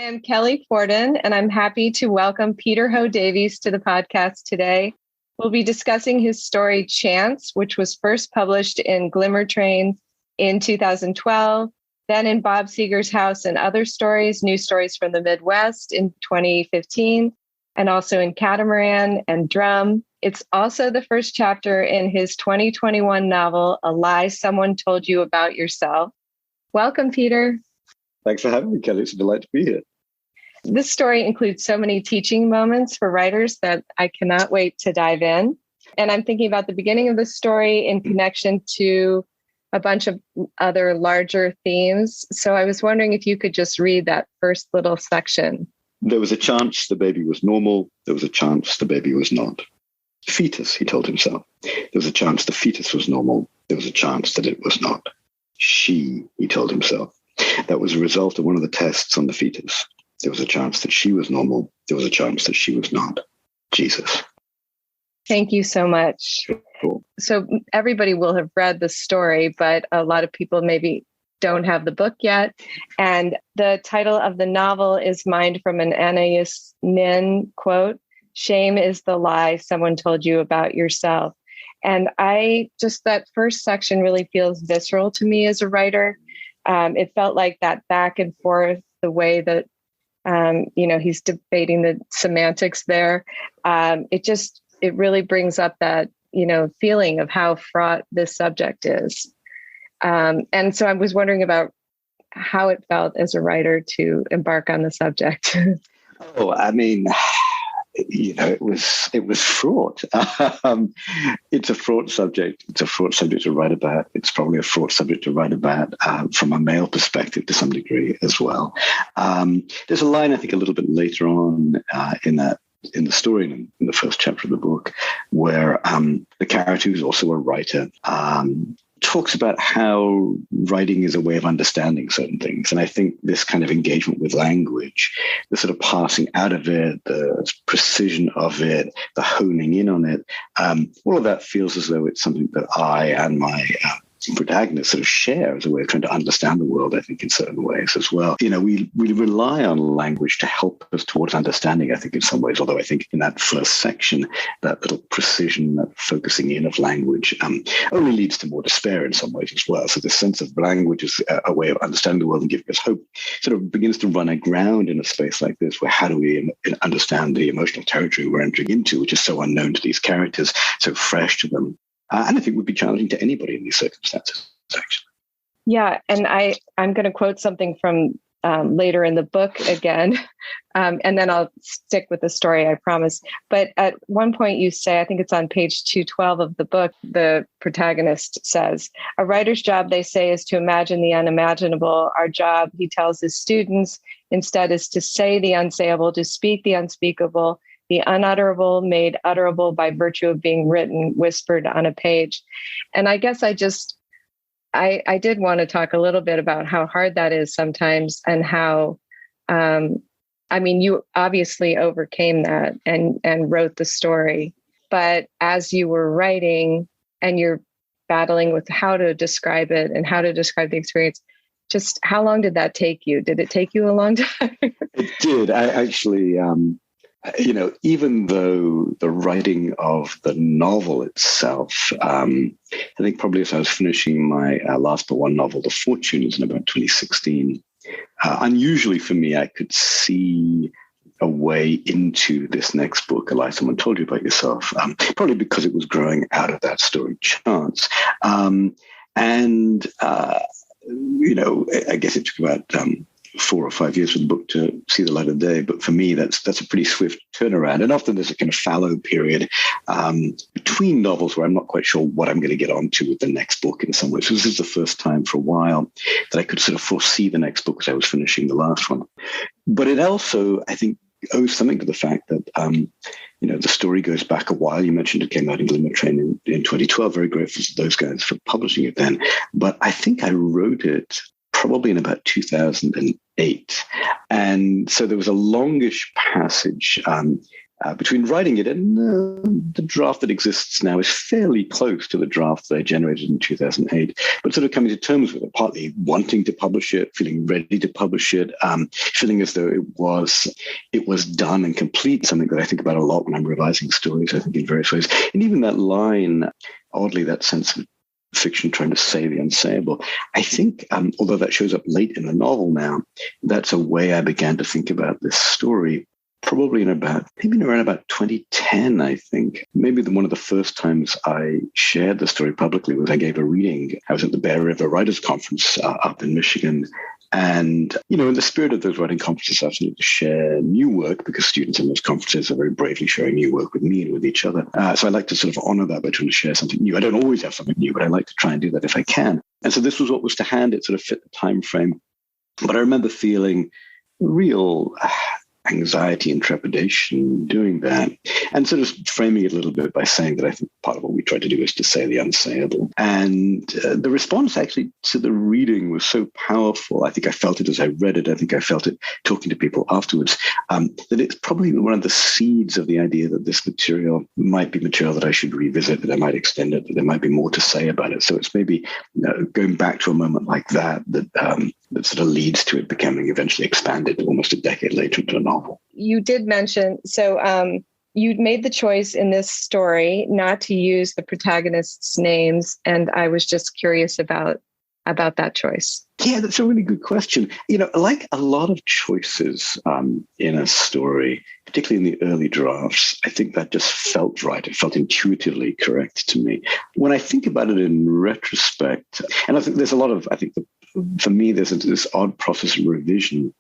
am Kelly Forden, and I'm happy to welcome Peter Ho Davies to the podcast today. We'll be discussing his story, Chance, which was first published in Glimmer Train in 2012, then in Bob Seger's House and Other Stories, New Stories from the Midwest in 2015, and also in Catamaran and Drum. It's also the first chapter in his 2021 novel, A Lie Someone Told You About Yourself. Welcome, Peter. Thanks for having me, Kelly. It's a delight to be here. This story includes so many teaching moments for writers that I cannot wait to dive in. And I'm thinking about the beginning of the story in connection to a bunch of other larger themes. So I was wondering if you could just read that first little section. There was a chance the baby was normal. There was a chance the baby was not. Fetus, he told himself. There was a chance the fetus was normal. There was a chance that it was not. She, he told himself. That was a result of one of the tests on the fetus. There was a chance that she was normal. There was a chance that she was not. Jesus. Thank you so much. Cool. So everybody will have read the story, but a lot of people maybe don't have the book yet. And the title of the novel is mined from an Anais Nin quote, "Shame is the lie someone told you about yourself." And that first section really feels visceral to me as a writer. It felt like that back and forth, the way that, he's debating the semantics there. It really brings up that, feeling of how fraught this subject is. And so I was wondering about how it felt as a writer to embark on the subject. Oh, I mean, it was fraught. It's a fraught subject. It's a fraught subject to write about. It's probably a fraught subject to write about from a male perspective to some degree as well. There's a line, I think, a little bit later on in the story, in the first chapter of the book, where the character, who's also a writer, talks about how writing is a way of understanding certain things. And I think this kind of engagement with language, the sort of passing out of it, the precision of it, the honing in on it, all of that feels as though it's something that I and my protagonist sort of share as a way of trying to understand the world, I think, in certain ways as well. We rely on language to help us towards understanding, I think, in some ways, although I think in that first section, that little precision, that focusing in of language only leads to more despair in some ways as well. So this sense of language as a way of understanding the world and giving us hope sort of begins to run aground in a space like this, where how do we understand the emotional territory we're entering into, which is so unknown to these characters, so fresh to them. And I think would be challenging to anybody in these circumstances, actually. Yeah, and I'm going to quote something from later in the book again, and then I'll stick with the story, I promise. But at one point you say, I think it's on page 212 of the book, the protagonist says, "A writer's job, they say, is to imagine the unimaginable. Our job," he tells his students, "instead is to say the unsayable, to speak the unspeakable, the unutterable made utterable by virtue of being written, whispered on a page." And I guess I did want to talk a little bit about how hard that is sometimes, and how, you obviously overcame that and wrote the story. But as you were writing and you're battling with how to describe it and how to describe the experience, just how long did that take you? Did it take you a long time? It did. I actually... even though the writing of the novel itself, I think probably as I was finishing my last but one novel, The Fortunes, in about 2016, unusually for me, I could see a way into this next book, A Lie Someone Told You About Yourself, probably because it was growing out of that story, Chance. I guess it took about 4 or 5 years for the book to see the light of day. But for me, that's a pretty swift turnaround. And often there's a kind of fallow period between novels where I'm not quite sure what I'm going to get onto with the next book in some ways. So this is the first time for a while that I could sort of foresee the next book as I was finishing the last one. But it also, I think, owes something to the fact that, the story goes back a while. You mentioned it came out in Glimmer Train in 2012. Very grateful to those guys for publishing it then. But I think I wrote it probably in about 2008. And so there was a longish passage between writing it and the draft that exists now is fairly close to the draft that I generated in 2008, but sort of coming to terms with it, partly wanting to publish it, feeling ready to publish it, feeling as though it was done and complete, something that I think about a lot when I'm revising stories, I think in various ways. And even that line, oddly, that sense of fiction trying to say the unsayable, I think, although that shows up late in the novel now, that's a way I began to think about this story. Probably maybe around about 2010, I think. Maybe one of the first times I shared the story publicly was I gave a reading. I was at the Bear River Writers Conference up in Michigan. And, in the spirit of those writing conferences, I wanted to share new work because students in those conferences are very bravely sharing new work with me and with each other. So I like to sort of honor that by trying to share something new. I don't always have something new, but I like to try and do that if I can. And so this was what was to hand. It sort of fit the time frame. But I remember feeling real anxiety and trepidation doing that, and sort of framing it a little bit by saying that I think part of what we tried to do is to say the unsayable. And the response actually to the reading was so powerful. I think I felt it as I read it. I think I felt it talking to people afterwards, that it's probably one of the seeds of the idea that this material might be material that I should revisit, that I might extend it, that there might be more to say about it. So it's maybe going back to a moment like that sort of leads to it becoming eventually expanded almost a decade later into a novel. You did mention, you made the choice in this story not to use the protagonists' names, and I was just curious about that choice. Yeah, that's a really good question. Like a lot of choices in a story, particularly in the early drafts, I think that just felt right. It felt intuitively correct to me. When I think about it in retrospect, and I think there's a lot of, for me, there's this odd process of revision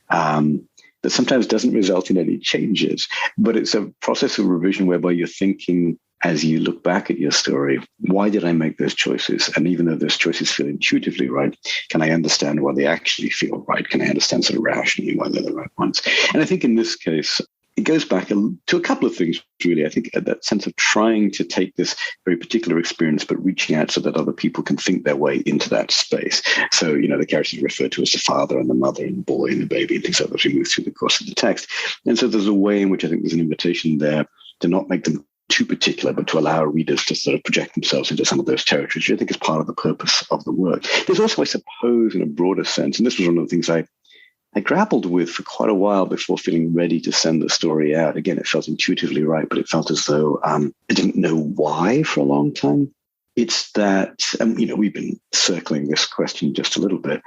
that sometimes doesn't result in any changes, but it's a process of revision whereby you're thinking, as you look back at your story, why did I make those choices? And even though those choices feel intuitively right, can I understand why they actually feel right? Can I understand sort of rationally why they're the right ones? And I think in this case, it goes back to a couple of things, really. I think that sense of trying to take this very particular experience, but reaching out so that other people can think their way into that space. So, the characters referred to as the father and the mother and the boy and the baby and things like that as we move through the course of the text. And so there's a way in which I think there's an invitation there to not make them too particular, but to allow readers to sort of project themselves into some of those territories, which I think is part of the purpose of the work. There's also, I suppose, in a broader sense, and this was one of the things I grappled with for quite a while before feeling ready to send the story out. Again, it felt intuitively right, but it felt as though I didn't know why for a long time. It's that, we've been circling this question just a little bit.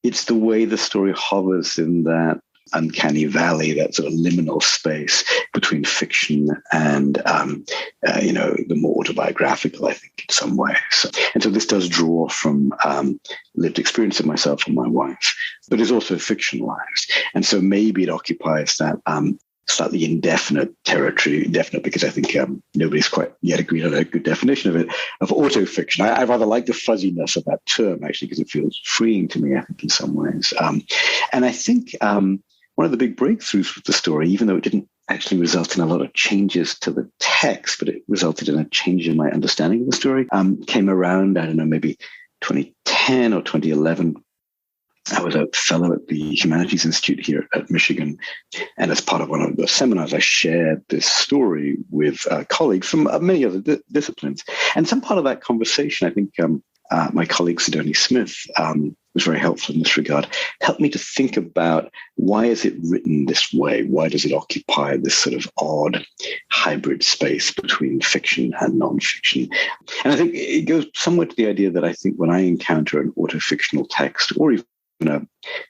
It's the way the story hovers in that uncanny valley, that sort of liminal space between fiction and, the more autobiographical, I think, in some ways. And so this does draw from lived experience of myself and my wife, but is also fictionalized. And so maybe it occupies that slightly indefinite territory, indefinite because I think nobody's quite yet agreed on a good definition of it, of autofiction. I rather like the fuzziness of that term, actually, because it feels freeing to me, I think, in some ways. And I think one of the big breakthroughs with the story, even though it didn't actually result in a lot of changes to the text, but it resulted in a change in my understanding of the story, came around, I don't know, maybe 2010 or 2011. I was a fellow at the Humanities Institute here at Michigan. And as part of one of the seminars, I shared this story with colleagues from many other disciplines. And some part of that conversation, I think my colleague Sidonie Smith was very helpful in this regard, helped me to think about why is it written this way? Why does it occupy this sort of odd hybrid space between fiction and nonfiction? And I think it goes somewhat to the idea that I think when I encounter an autofictional text, or even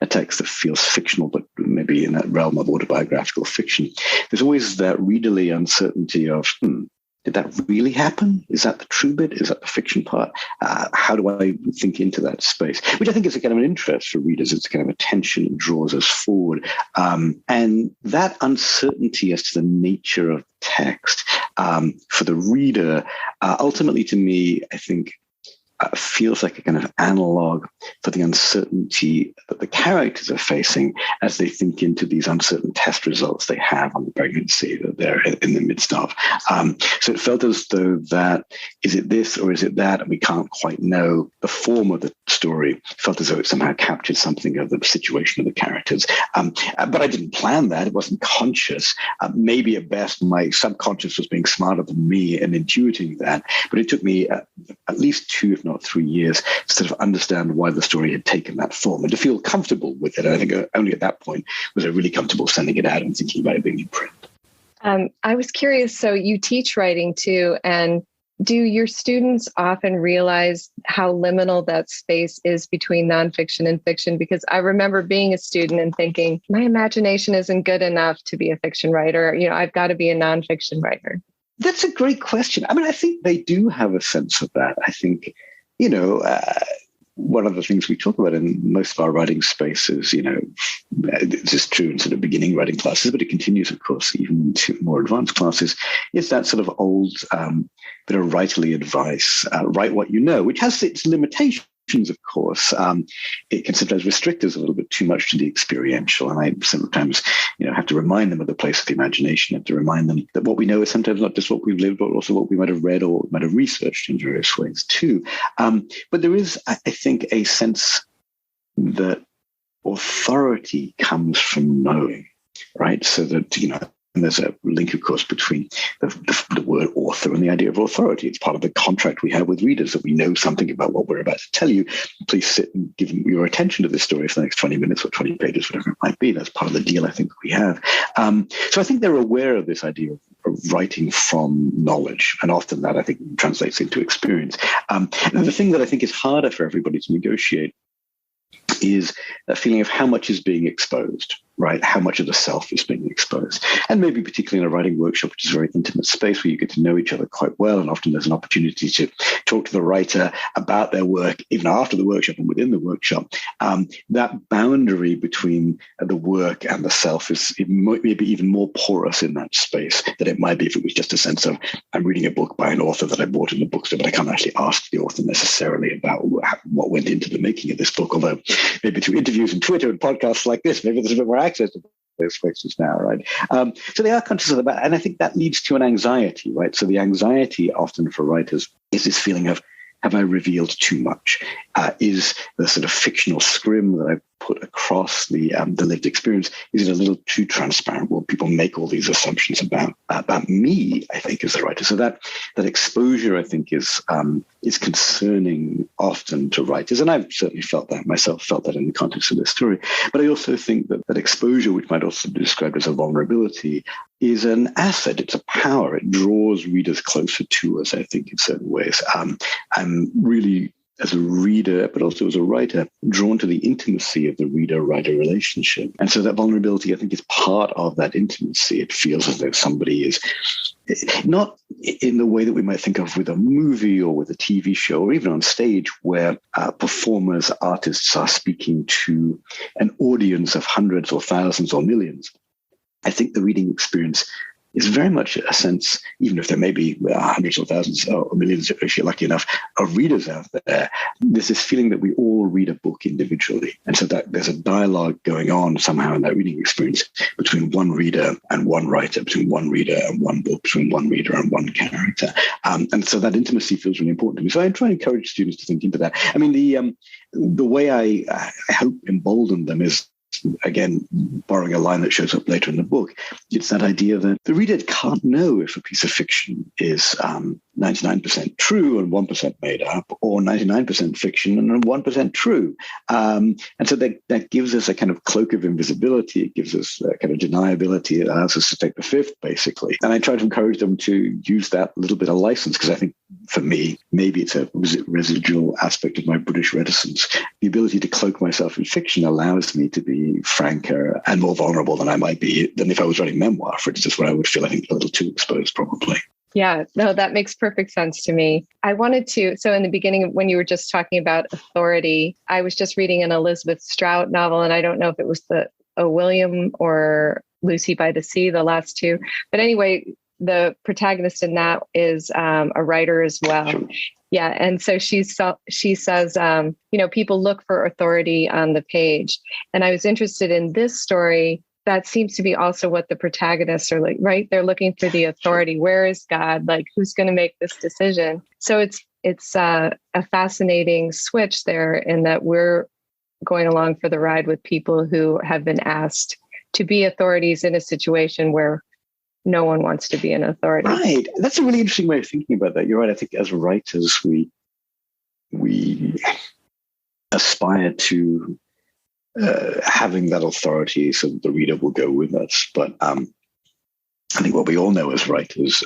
a text that feels fictional, but maybe in that realm of autobiographical fiction, there's always that readerly uncertainty of, did that really happen? Is that the true bit? Is that the fiction part? How do I think into that space? Which I think is a kind of an interest for readers. It's a kind of a tension that draws us forward. And that uncertainty as to the nature of text for the reader, ultimately to me, I think, feels like a kind of analog for the uncertainty that the characters are facing as they think into these uncertain test results they have on the pregnancy that they're in the midst of. So it felt as though that, is it this or is it that? And we can't quite know. The form of the story felt as though it somehow captured something of the situation of the characters. But I didn't plan that. It wasn't conscious. Maybe at best, my subconscious was being smarter than me and intuiting that. But it took me at least 2, if not 3 years to sort of understand why the story had taken that form and to feel comfortable with it. And I think only at that point was I really comfortable sending it out and thinking about it being in print. I was curious, so you teach writing too, and do your students often realize how liminal that space is between nonfiction and fiction? Because I remember being a student and thinking, my imagination isn't good enough to be a fiction writer. I've got to be a nonfiction writer. That's a great question. I mean, I think they do have a sense of that. I think, one of the things we talk about in most of our writing spaces, this is true in sort of beginning writing classes, but it continues, of course, even to more advanced classes, is that sort of old bit of writerly advice, write what you know, which has its limitations. Of course, it can sometimes restrict us a little bit too much to the experiential. And I sometimes, have to remind them of the place of the imagination, have to remind them that what we know is sometimes not just what we've lived, but also what we might have read or might have researched in various ways too. But there is, I think, a sense that authority comes from knowing, right? So that, and there's a link, of course, between the word author and the idea of authority. It's part of the contract we have with readers that we know something about what we're about to tell you. Please sit and give your attention to this story for the next 20 minutes or 20 pages, whatever it might be. That's part of the deal I think we have. So I think they're aware of this idea of writing from knowledge. And often that, I think, translates into experience. And the thing that I think is harder for everybody to negotiate is that feeling of how much is being exposed, right? How much of the self is being exposed. And maybe particularly in a writing workshop, which is a very intimate space where you get to know each other quite well. And often there's an opportunity to talk to the writer about their work, even after the workshop and within the workshop. That boundary between the work and the self it might be even more porous in that space than it might be if it was just a sense of, I'm reading a book by an author that I bought in the bookstore, but I can't actually ask the author necessarily about what went into the making of this book. Although maybe through interviews and Twitter and podcasts like this, maybe there's a bit more access to those spaces now, right? So they are conscious of that. And I think that leads to an anxiety, right? So the anxiety often for writers is this feeling of, have I revealed too much? Is the sort of fictional scrim that I put across the lived experience, is it a little too transparent? Will people make all these assumptions about me, I think, as a writer? So that exposure, I think, is concerning often to writers. And I've certainly felt that myself, felt that in the context of this story. But I also think that exposure, which might also be described as a vulnerability, is an asset. It's a power. It draws readers closer to us, I think, in certain ways. I'm really, as a reader, but also as a writer, drawn to the intimacy of the reader-writer relationship. And so that vulnerability, I think, is part of that intimacy. It feels as though somebody is not in the way that we might think of with a movie or with a TV show or even on stage where performers, artists are speaking to an audience of hundreds or thousands or millions. I think the reading experience is very much a sense, even if there may be hundreds or thousands or millions, if you're lucky enough, of readers out there, there's this feeling that we all read a book individually. And so that there's a dialogue going on somehow in that reading experience between one reader and one writer, between one reader and one book, between one reader and one character. And so that intimacy feels really important to me. So I try to encourage students to think into that. I mean, the way I hope embolden them is, again, borrowing a line that shows up later in the book, it's that idea that the reader can't know if a piece of fiction is 99% true and 1% made up, or 99% fiction and 1% true. And so that gives us a kind of cloak of invisibility. It gives us a kind of deniability. It allows us to take the fifth, basically. And I try to encourage them to use that little bit of license, because I think for me, maybe it's a residual aspect of my British reticence. The ability to cloak myself in fiction allows me to be franker and more vulnerable than I might be than if I was writing memoir, for instance, where I would feel, I think, a little too exposed, probably. Yeah, no, that makes perfect sense to me. I wanted to, so in the beginning, when you were just talking about authority, I was just reading an Elizabeth Strout novel, and I don't know if it was the William or Lucy by the Sea, the last two. But anyway, the protagonist in that is a writer as well. Sure. Yeah. And so she says, people look for authority on the page. And I was interested in this story. That seems to be also what the protagonists are like, right? They're looking for the authority. Where is God? Like, who's going to make this decision? So it's a fascinating switch there in that we're going along for the ride with people who have been asked to be authorities in a situation where no one wants to be an authority. Right. That's a really interesting way of thinking about that. You're right. I think as writers, we aspire to having that authority so that the reader will go with us. But I think what we all know as writers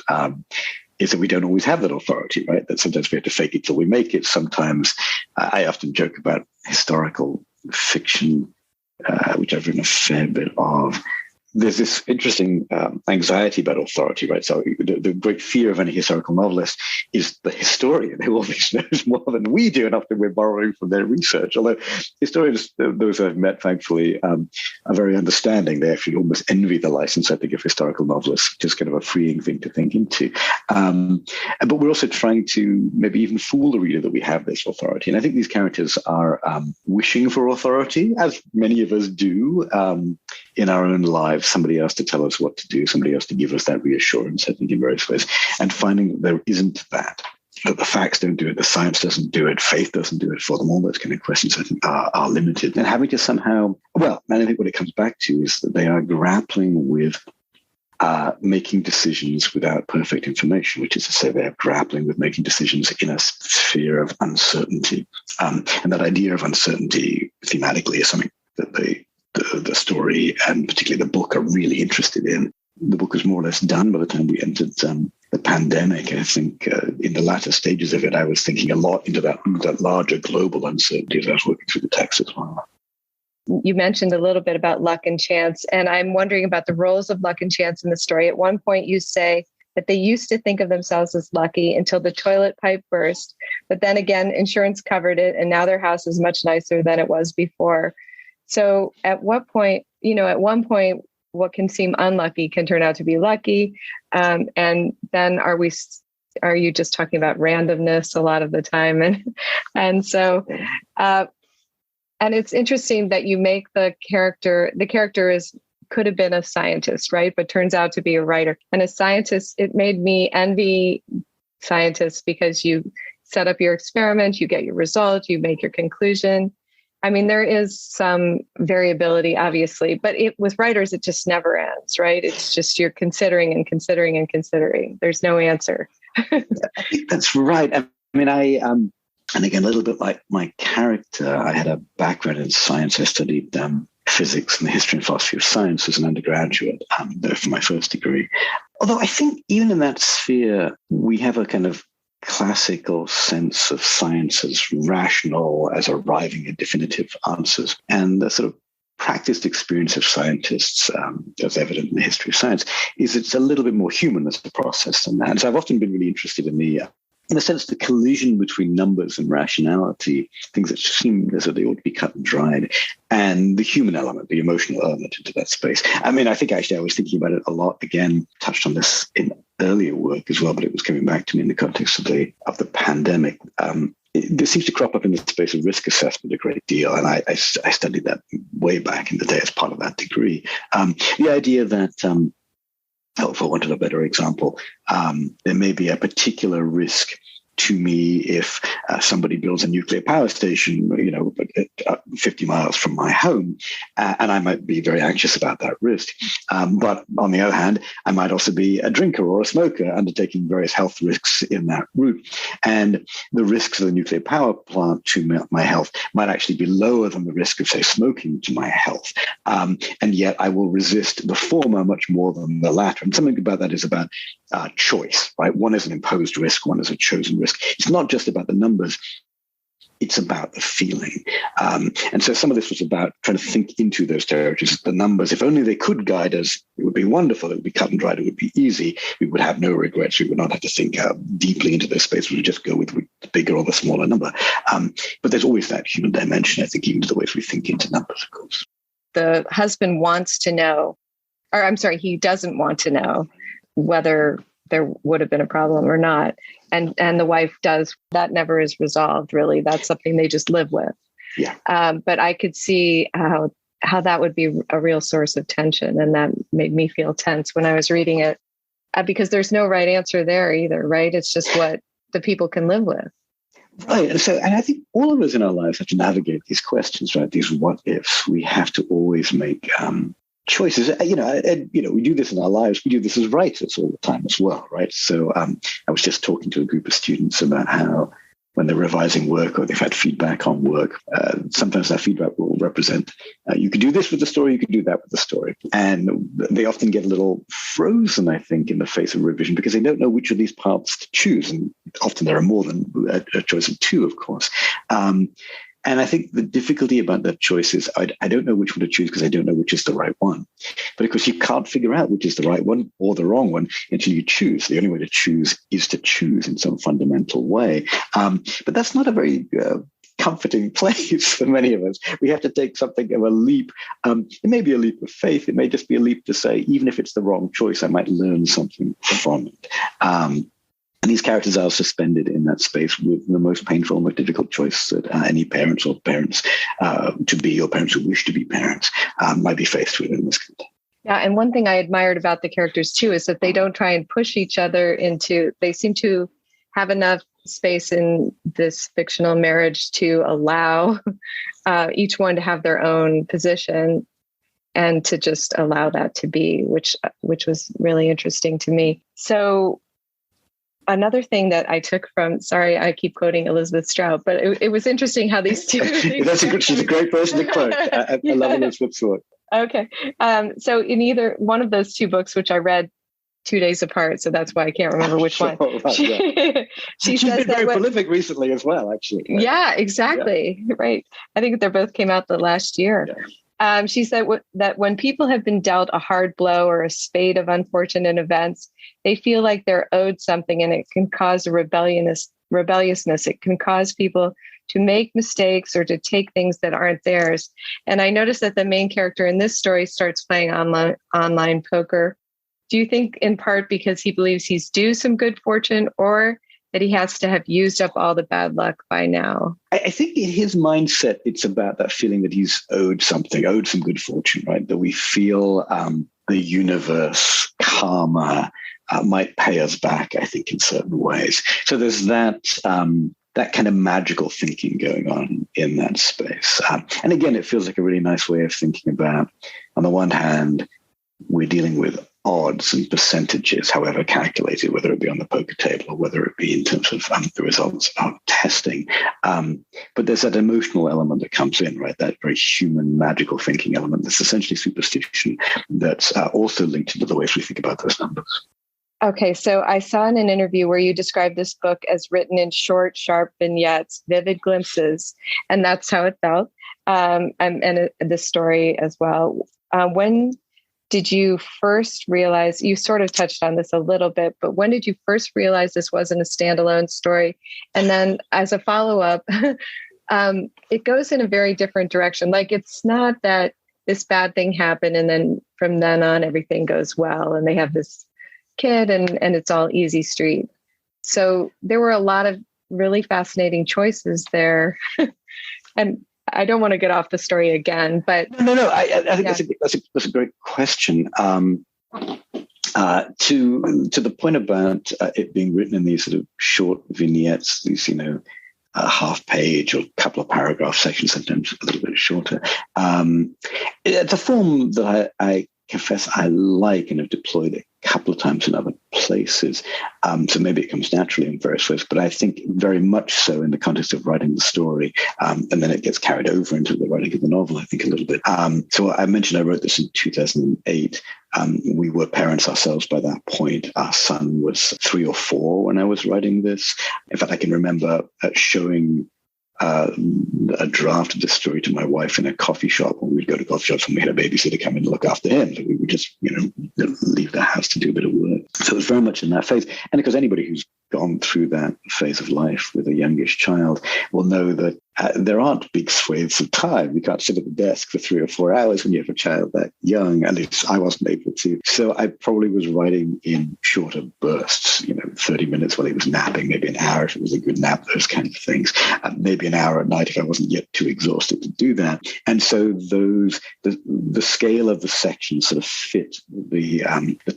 is that we don't always have that authority, right? That sometimes we have to fake it till we make it. Sometimes I often joke about historical fiction, which I've written a fair bit of. There's this interesting anxiety about authority, right? So the great fear of any historical novelist is the historian who always knows more than we do, and often we're borrowing from their research. Although historians, those I've met, thankfully, are very understanding. They actually almost envy the license, I think, of historical novelists, which is kind of a freeing thing to think into. But we're also trying to maybe even fool the reader that we have this authority. And I think these characters are wishing for authority, as many of us do in our own lives. Somebody else to tell us what to do, somebody else to give us that reassurance, I think, in various ways, and finding that there isn't that the facts don't do it, the science doesn't do it, faith doesn't do it for them. All those kind of questions, I think, are limited. And having to somehow, and I think what it comes back to is that they are grappling with making decisions without perfect information, which is to say they're grappling with making decisions in a sphere of uncertainty. And that idea of uncertainty thematically is something that the story and particularly the book are really interested in. The book was more or less done by the time we entered the pandemic. I think in the latter stages of it, I was thinking a lot into that larger global uncertainty as I was working through the text as well. You mentioned a little bit about luck and chance, and I'm wondering about the roles of luck and chance in the story. At one point, you say that they used to think of themselves as lucky until the toilet pipe burst, but then again, insurance covered it, and now their house is much nicer than it was before. So at what point, at one point, what can seem unlucky can turn out to be lucky. And then are you just talking about randomness a lot of the time? And so, and it's interesting that you make the character could have been a scientist, right? But turns out to be a writer. And a scientist, it made me envy scientists because you set up your experiment, you get your result, you make your conclusion. I mean, there is some variability, obviously, but with writers, it just never ends, right? It's just you're considering and considering and considering. There's no answer. I think that's right. I mean, and again, a little bit like my character, I had a background in science. I studied physics and the history and philosophy of science as an undergraduate for my first degree. Although I think even in that sphere, we have a kind of classical sense of science as rational, as arriving at definitive answers. And the sort of practiced experience of scientists, as evident in the history of science, is it's a little bit more human as a process than that. And so I've often been really interested in a sense, the collision between numbers and rationality, things that seem as though they ought to be cut and dried, and the human element, the emotional element into that space. I mean, I think actually I was thinking about it a lot, again, touched on this in earlier work as well, but it was coming back to me in the context of the pandemic. This seems to crop up in the space of risk assessment a great deal, and I studied that way back in the day as part of that degree. The idea that for want of a better example, there may be a particular risk to me if somebody builds a nuclear power station, 50 miles from my home, and I might be very anxious about that risk. But on the other hand, I might also be a drinker or a smoker undertaking various health risks in that route. And the risks of the nuclear power plant to my health might actually be lower than the risk of, say, smoking to my health. And yet I will resist the former much more than the latter. And something about that is about choice, right? One is an imposed risk, one is a chosen risk. It's not just about the numbers, it's about the feeling. And so some of this was about trying to think into those territories. The numbers, if only they could guide us, it would be wonderful. It would be cut and dried. It would be easy. We would have no regrets. We would not have to think deeply into this space. We would just go with the bigger or the smaller number. But there's always that human dimension, I think, even to the ways we think into numbers, of course. The husband wants to know, or I'm sorry, he doesn't want to know whether there would have been a problem or not. And the wife does, that never is resolved, really. That's something they just live with. Yeah. But I could see how that would be a real source of tension. And that made me feel tense when I was reading it, because there's no right answer there either, right? It's just what the people can live with. Right. And I think all of us in our lives have to navigate these questions, right? These what ifs. We have to always make choices. We do this in our lives. We do this as writers all the time as well, right? So I was just talking to a group of students about how when they're revising work or they've had feedback on work, sometimes that feedback will represent, you could do this with the story, you could do that with the story. And they often get a little frozen, I think, in the face of revision because they don't know which of these paths to choose. And often there are more than a choice of two, of course. And I think the difficulty about that choice is I don't know which one to choose because I don't know which is the right one. But of course, you can't figure out which is the right one or the wrong one until you choose. The only way to choose is to choose in some fundamental way. But that's not a very comforting place for many of us. We have to take something of a leap. It may be a leap of faith. It may just be a leap to say, even if it's the wrong choice, I might learn something from it. And these characters are suspended in that space with the most painful, most difficult choice that any parents or parents to be or parents who wish to be parents might be faced with in this context. Yeah. And one thing I admired about the characters, too, is that they don't try and push each other into, they seem to have enough space in this fictional marriage to allow each one to have their own position and to just allow that to be, which was really interesting to me. So another thing that I took from, sorry, I keep quoting Elizabeth Strout, but it was interesting how these two. She's a great person to quote. I love Elizabeth Strout. Okay. So in either one of those two books, which I read 2 days apart, so that's why I can't remember which one. Right, She's says been very prolific recently as well, actually. Right? Yeah, exactly. Yeah. Right. I think they both came out the last year. Yeah. She said that when people have been dealt a hard blow or a spate of unfortunate events, they feel like they're owed something, and it can cause a rebelliousness. It can cause people to make mistakes or to take things that aren't theirs. And I noticed that the main character in this story starts playing online poker. Do you think in part because he believes he's due some good fortune, or that he has to have used up all the bad luck by now? I think in his mindset, it's about that feeling that he's owed some good fortune, right? That we feel the universe, karma, might pay us back, I think, in certain ways. So there's that kind of magical thinking going on in that space. And again, it feels like a really nice way of thinking about, on the one hand, we're dealing with odds and percentages, however calculated, whether it be on the poker table or whether it be in terms of the results of testing. But there's that emotional element that comes in, right? That very human, magical thinking element that's essentially superstition that's also linked into the ways we think about those numbers. Okay, so I saw in an interview where you described this book as written in short, sharp vignettes, vivid glimpses, and that's how it felt. And this story as well. When did you first realize, you sort of touched on this a little bit, but when did you first realize this wasn't a standalone story? And then as a follow-up, it goes in a very different direction. Like, it's not that this bad thing happened and then from then on everything goes well and they have this kid and it's all easy street. So there were a lot of really fascinating choices there. And I don't want to get off the story again, but no. I think that's a great question. To the point about it being written in these sort of short vignettes, these a half page or a couple of paragraph sections, sometimes a little bit shorter. It's a form that I confess I like and have deployed a couple of times in other places. So maybe it comes naturally in various ways, but I think very much so in the context of writing the story. And then it gets carried over into the writing of the novel, I think, a little bit. So I mentioned I wrote this in 2008. We were parents ourselves by that point. Our son was 3 or 4 when I was writing this. In fact, I can remember showing a draft of the story to my wife in a coffee shop when we'd go to coffee shops and we had a babysitter come in and look after him. So we would just, leave the house to do a bit of work. So it was very much in that phase. And of course, anybody who's gone through that phase of life with a youngish child will know that there aren't big swathes of time. You can't sit at the desk for 3 or 4 hours when you have a child that young. At least I wasn't able to. So I probably was writing in shorter bursts, 30 minutes while he was napping, maybe an hour if it was a good nap, those kinds of things, maybe an hour at night if I wasn't yet too exhausted to do that. And so the scale of the section sort of fit the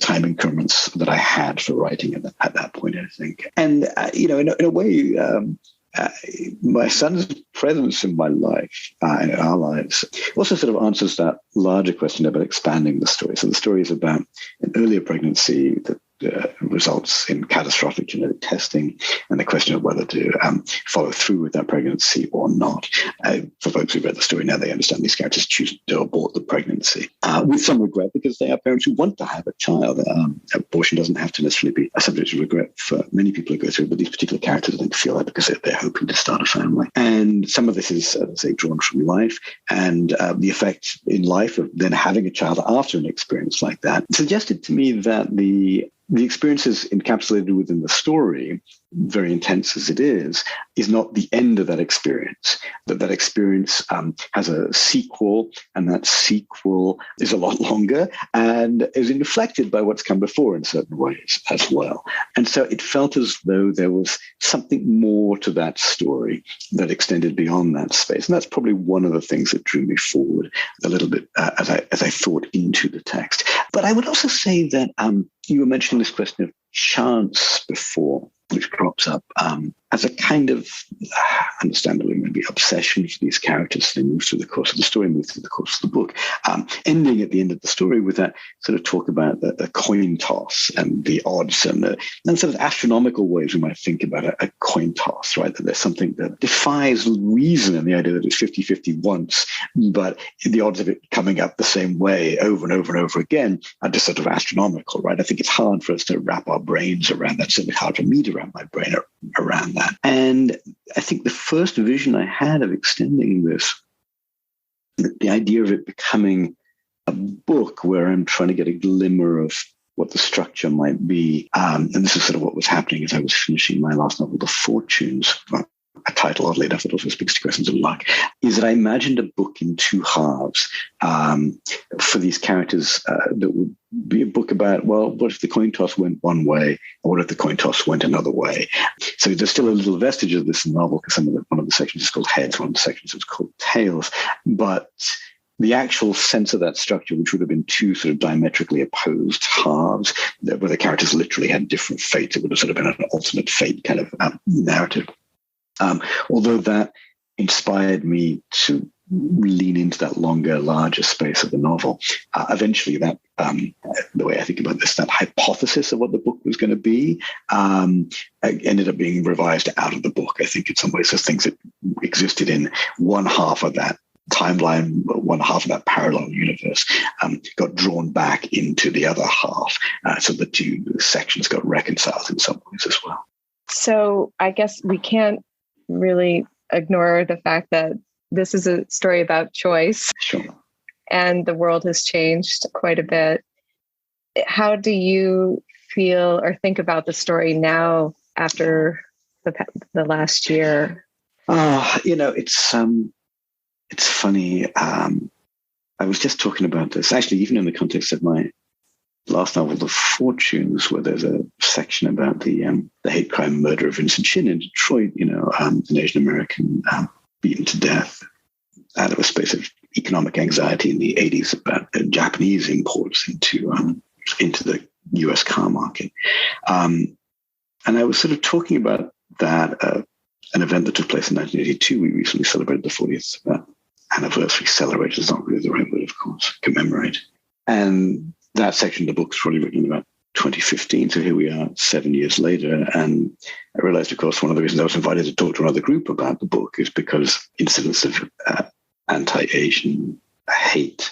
time increments that I had for writing at that point, I think. And, in a way, my son's presence in my life, in our lives, also sort of answers that larger question about expanding the story. So the story is about an earlier pregnancy that results in catastrophic genetic testing and the question of whether to follow through with that pregnancy or not. For folks who read the story now, they understand these characters choose to abort the pregnancy with some regret because they are parents who want to have a child. Abortion doesn't have to necessarily be a subject of regret for many people who go through, but these particular characters, I think, feel that because they're hoping to start a family. And some of this is, as I say, drawn from life, and the effect in life of then having a child after an experience like that suggested to me that the experiences encapsulated within the story, very intense as it is not the end of that experience. That experience has a sequel, and that sequel is a lot longer and is inflected by what's come before in certain ways as well. And so it felt as though there was something more to that story that extended beyond that space. And that's probably one of the things that drew me forward a little bit as I thought into the text. But I would also say that you were mentioning this question of chance before, which crops up as a kind of, understandably, maybe obsession for these characters. They move through the course of the story, move through the course of the book, ending at the end of the story with that sort of talk about the coin toss and the odds and sort of astronomical ways we might think about a coin toss, right? That there's something that defies reason in the idea that it's 50-50 once, but the odds of it coming up the same way over and over and over again are just sort of astronomical, right? I think it's hard for us to wrap our brains around that. It's certainly hard for me to wrap my brain around that. And I think the first vision I had of extending this, the idea of it becoming a book where I'm trying to get a glimmer of what the structure might be. And this is sort of what was happening as I was finishing my last novel, The Fortunes, a title, oddly enough, that also speaks to questions of luck, is that I imagined a book in 2 halves for these characters that would be a book about, well, what if the coin toss went one way, or what if the coin toss went another way? So there's still a little vestige of this in the novel, because one of the sections is called Heads, one of the sections is called Tails. But the actual sense of that structure, which would have been 2 sort of diametrically opposed halves, where the characters literally had different fates, it would have sort of been an alternate fate kind of narrative. Although that inspired me to lean into that longer, larger space of the novel, eventually that, the way I think about this, that hypothesis of what the book was going to be ended up being revised out of the book, I think, in some ways, as things that existed in one half of that timeline, one half of that parallel universe, got drawn back into the other half. So the 2 sections got reconciled in some ways as well. So I guess we can't really ignore the fact that this is a story about choice. Sure. And the world has changed quite a bit. How do you feel or think about the story now after the last year? It's funny. I was just talking about this, actually, even in the context of my last novel, The Fortunes, where there's a section about the hate crime murder of Vincent Chin in Detroit, an Asian American beaten to death out of a space of economic anxiety in the 80s about Japanese imports into the US car market. And I was sort of talking about that, an event that took place in 1982. We recently celebrated the 40th anniversary. Celebrate is not really the right word, of course, commemorate. And that section of the book is probably written in about 2015. So here we are 7 years later. And I realized, of course, one of the reasons I was invited to talk to another group about the book is because incidents of anti-Asian hate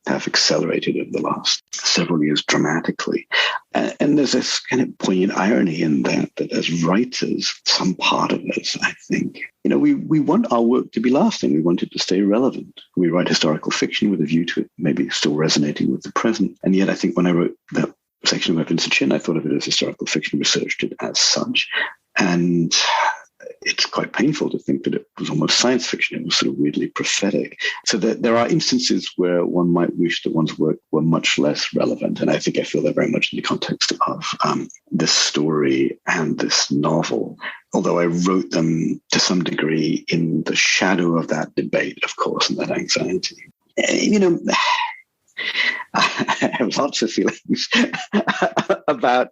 have accelerated over the last several years dramatically. And there's this kind of poignant irony in that as writers, some part of us, I think, we want our work to be lasting. We want it to stay relevant. We write historical fiction with a view to it maybe still resonating with the present. And yet I think when I wrote that section of my Vincent Chin, I thought of it as historical fiction, researched it as such. And it's quite painful to think that it was almost science fiction. It was sort of weirdly prophetic. So that there are instances where one might wish that one's work were much less relevant. And I think I feel that very much in the context of this story and this novel, although I wrote them to some degree in the shadow of that debate, of course, and that anxiety. You know, I have lots of feelings about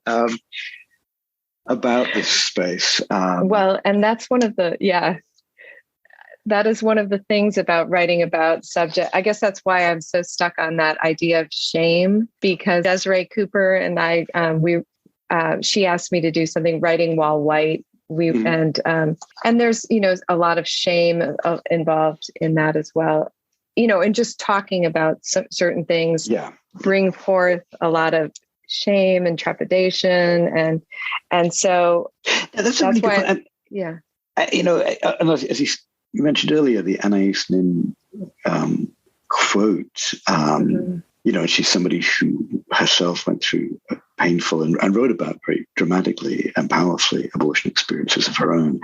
this space. Well, and that's one of the, that is one of the things about writing about subject. I guess that's why I'm so stuck on that idea of shame, because Desiree Cooper and I, she asked me to do something, writing while white. And there's, you know, a lot of shame involved in that as well. You know, and just talking about certain things bring forth a lot of shame and trepidation, and so that's really why. You know, as you mentioned earlier, the Anais Nin quote. You know, she's somebody who herself went through a painful and wrote about very dramatically and powerfully abortion experiences of her own.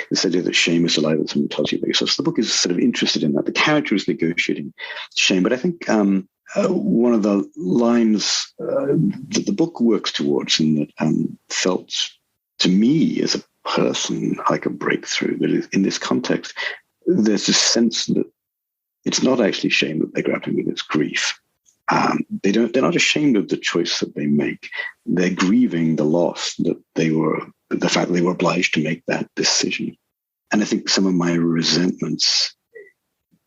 This idea that shame is a lie that someone tells you about yourself. So the book is sort of interested in that. The character is negotiating shame, but I think one of the lines that the book works towards, and that felt to me as a person like a breakthrough, that in this context, there's this sense that it's not actually shame that they're grappling with, it's grief. They're not ashamed of the choice that they make. They're grieving the loss that the fact that they were obliged to make that decision. And I think some of my resentments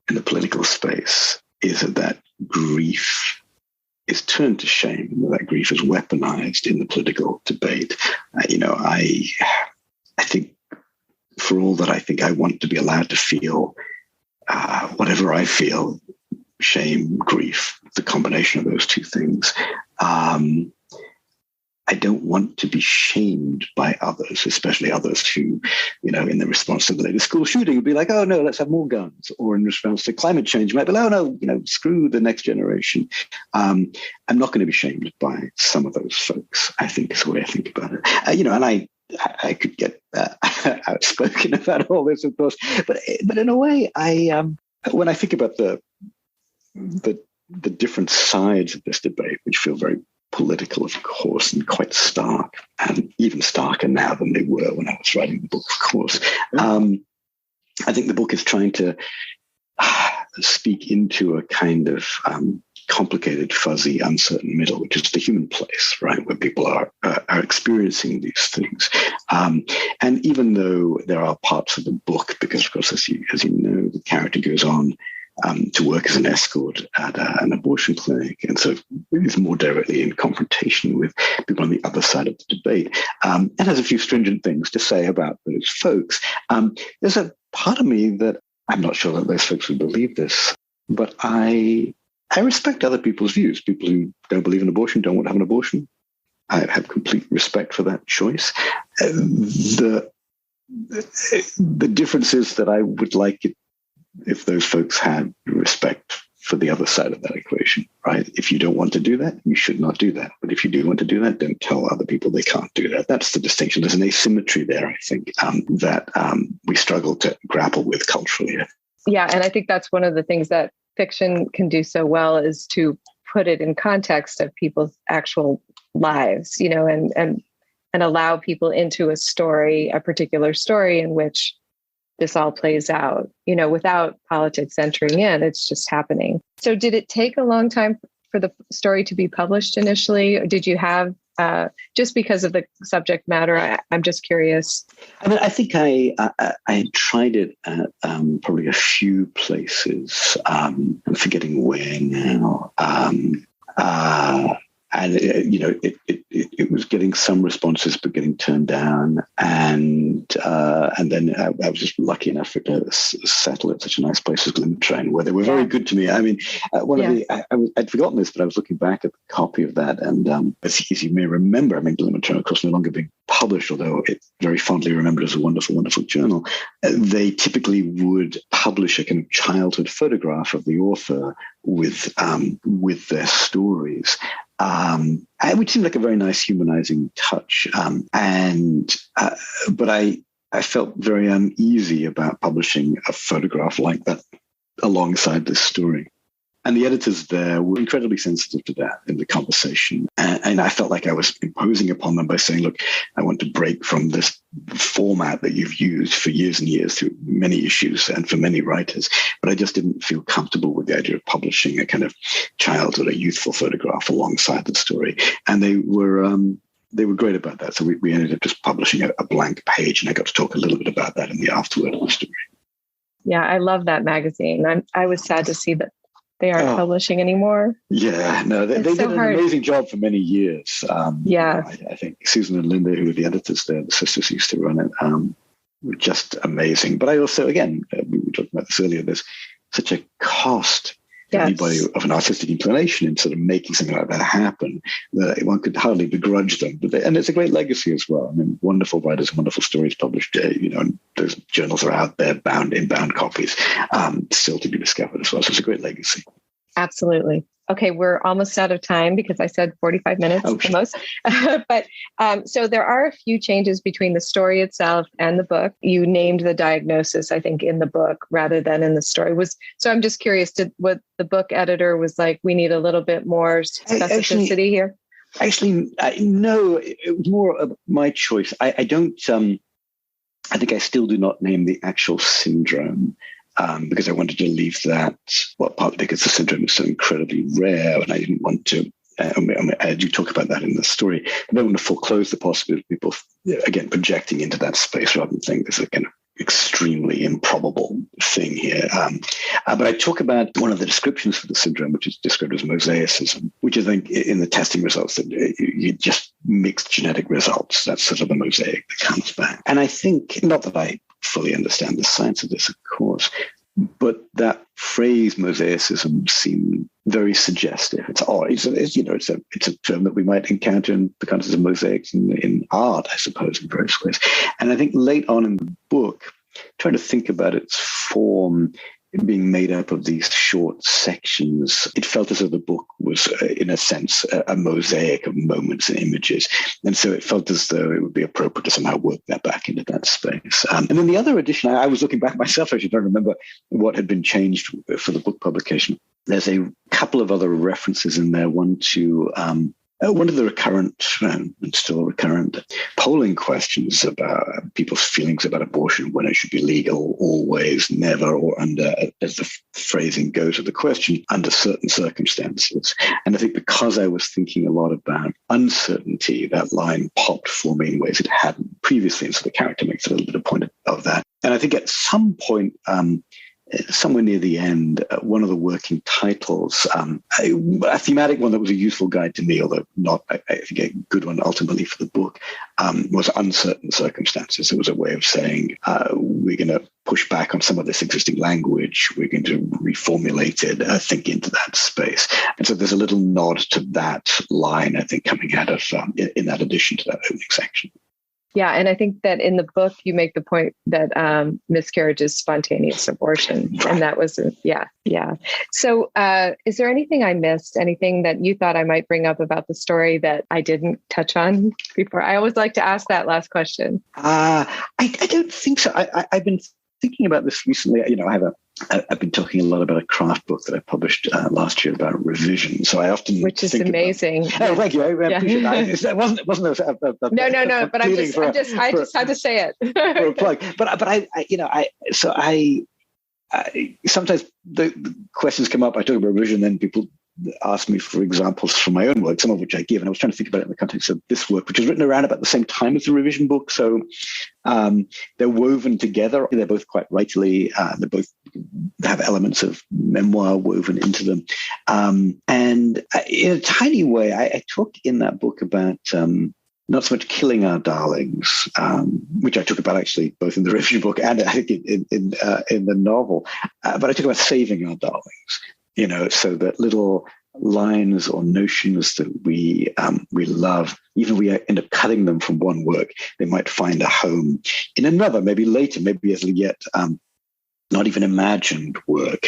in the political space is that grief is turned to shame, and that grief is weaponized in the political debate. You know, I think for all that I think I want to be allowed to feel whatever I feel, shame, grief, the combination of those two things. I don't want to be shamed by others, especially others who, you know, in the response to the latest school shooting would be like, oh no, let's have more guns. Or in response to climate change, might be like, oh no, you know, screw the next generation. I'm not going to be shamed by some of those folks, I think is the way I think about it. You know, and I could get outspoken about all this, of course, but in a way, when I think about the different sides of this debate, which feel very political, of course, and quite stark, and even starker now than they were when I was writing the book, of course. I think the book is trying to speak into a kind of complicated, fuzzy, uncertain middle, which is the human place, right, where people are experiencing these things. And even though there are parts of the book, because of course, as you know, the character goes on to work as an escort at an abortion clinic, and so is more directly in confrontation with people on the other side of the debate, and has a few stringent things to say about those folks. There's a part of me that I'm not sure that those folks would believe this, but I respect other people's views. People who don't believe in abortion don't want to have an abortion. I have complete respect for that choice. The difference is that I would like it if those folks had respect for the other side of that equation, right? If you don't want to do that, you should not do that. But if you do want to do that, don't tell other people they can't do that. That's the distinction. There's an asymmetry there, I think, that we struggle to grapple with culturally. Yeah, and I think that's one of the things that fiction can do so well, is to put it in context of people's actual lives, you know, and allow people into a story, a particular story in which this all plays out, you know, without politics entering in. It's just happening. So did it take a long time for the story to be published initially? Or did you have, just because of the subject matter, I'm just curious. I mean, I think I tried it at probably a few places. I'm forgetting where now. And you know, it was getting some responses, but getting turned down. And then I was just lucky enough to settle at such a nice place as Glimmer Train, where they were very good to me. I mean, I'd forgotten this, but I was looking back at the copy of that, and as you may remember, I mean, Glimmer Train, of course, no longer being published, although it's very fondly remembered as a wonderful, wonderful journal, they typically would publish a kind of childhood photograph of the author with their stories, which seemed like a very nice humanizing touch. But I felt very uneasy about publishing a photograph like that alongside this story. And the editors there were incredibly sensitive to that in the conversation. And I felt like I was imposing upon them by saying, look, I want to break from this format that you've used for years and years through many issues and for many writers. But I just didn't feel comfortable with the idea of publishing a kind of childhood, a youthful photograph alongside the story. And they were great about that. So we ended up just publishing a blank page, and I got to talk a little bit about that in the afterword of the story. Yeah, I love that magazine. I was sad to see that they aren't publishing anymore. Yeah, no, they did an amazing job for many years. I think Susan and Linda, who were the editors there, the sisters used to run it, were just amazing. But I also, again, we were talking about this earlier, there's such a cost to anybody of an artistic inclination in sort of making something like that happen that one could hardly begrudge them. And it's a great legacy as well. I mean, wonderful writers, wonderful stories published, and those journals are out there, inbound copies, still to be discovered as well. So it's a great legacy. Absolutely. Okay, we're almost out of time because I said 45 minutes at the most. But so there are a few changes between the story itself and the book. You named the diagnosis, I think, in the book rather than in the story. So I'm just curious, what the book editor was like, we need a little bit more specificity here? Actually, no, it was more of my choice. I don't, I think I still do not name the actual syndrome. Because I wanted to leave that, partly because the syndrome is so incredibly rare, and I didn't want to, I do talk about that in the story, I don't want to foreclose the possibility of people, again, projecting into that space rather than think there's a kind of extremely improbable thing here. But I talk about one of the descriptions for the syndrome, which is described as mosaicism, which I think in the testing results that you just mixed genetic results. That's sort of the mosaic that comes back. And I think, not that I fully understand the science of this, of course, but that phrase mosaicism seemed very suggestive. It's odd. It's a term that we might encounter in the context of mosaics in art, I suppose, in various ways. And I think late on in the book, trying to think about its form being made up of these short sections, it felt as though the book was, in a sense, a mosaic of moments and images. And so it felt as though it would be appropriate to somehow work that back into that space. And then the other edition, I was looking back myself, actually don't remember what had been changed for the book publication. There's a couple of other references in there, one of the recurrent and still recurrent polling questions about people's feelings about abortion, when it should be legal, always, never, or under, as the phrasing goes with the question, under certain circumstances. And I think because I was thinking a lot about uncertainty, that line popped for me in ways it hadn't previously. And so the character makes a little bit of point of that. And I think at some point, somewhere near the end, one of the working titles, a thematic one that was a useful guide to me, although not, I think, a good one ultimately for the book, was uncertain circumstances. It was a way of saying, we're going to push back on some of this existing language. We're going to reformulate it, think into that space. And so there's a little nod to that line, I think, coming out of, in that addition to that opening section. Yeah, and I think that in the book, you make the point that miscarriage is spontaneous abortion. Right. And that was, yeah. So is there anything I missed, anything that you thought I might bring up about the story that I didn't touch on before? I always like to ask that last question. I don't think so. I've been thinking about this recently. I've been talking a lot about a craft book that I published last year about revision. So I often, which is amazing. Thank you. I appreciate that. It wasn't a no. But I just had to say it for a plug. But I sometimes the questions come up. I talk about revision, then people ask me for examples from my own work, some of which I give. And I was trying to think about it in the context of this work, which was written around about the same time as the revision book. So they're woven together. They're both quite writerly. They both have elements of memoir woven into them. And in a tiny way, I talk in that book about not so much killing our darlings, which I talk about actually both in the revision book and I think in the novel. But I talk about saving our darlings. So that little lines or notions that we love, even if we end up cutting them from one work, they might find a home in another, maybe later, maybe as yet not even imagined work.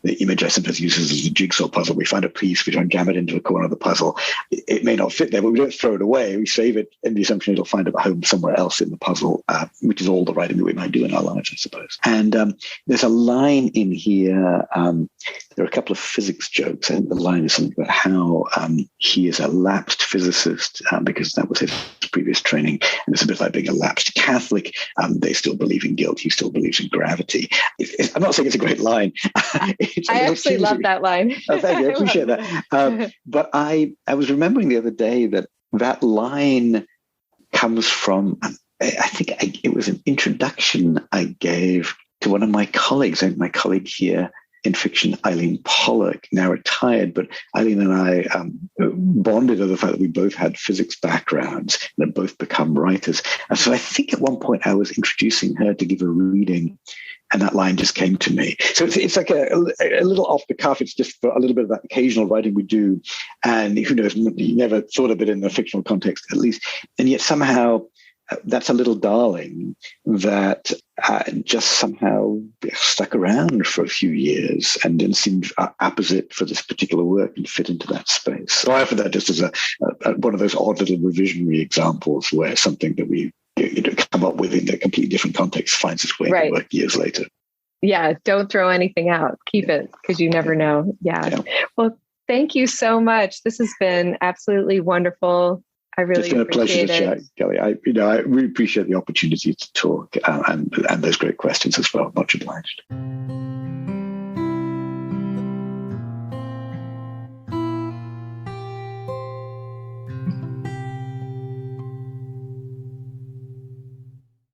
The image I sometimes use is a jigsaw puzzle. We find a piece, we try and jam it into a corner of the puzzle. It may not fit there, but we don't throw it away. We save it in the assumption it'll find a home somewhere else in the puzzle, which is all the writing that we might do in our lives, I suppose. And there's a line in here. There are a couple of physics jokes, and the line is something about how he is a lapsed physicist because that was his previous training. And it's a bit like being a lapsed Catholic. They still believe in guilt. He still believes in gravity. I'm not saying it's a great line. I actually love that line. Oh, thank you. I appreciate that. But I was remembering the other day that line comes from, I think it was an introduction I gave to one of my colleagues. My colleague here in fiction, Eileen Pollock, now retired, but Eileen and I bonded over the fact that we both had physics backgrounds and had both become writers. And so I think at one point I was introducing her to give a reading, and that line just came to me. So it's like a little off the cuff. It's just for a little bit of that occasional writing we do. And who knows, you never thought of it in the fictional context, at least. And yet somehow that's a little darling that just somehow stuck around for a few years and then seemed apposite for this particular work and fit into that space. So I offer that just as one of those odd little revisionary examples where something that we come up with in a completely different context finds its way into work years later. Yeah, don't throw anything out. Keep it, because you never know. Yeah. Well, thank you so much. This has been absolutely wonderful. I really It's been a pleasure to chat, Kelly. I really appreciate the opportunity to talk and those great questions as well. Much obliged.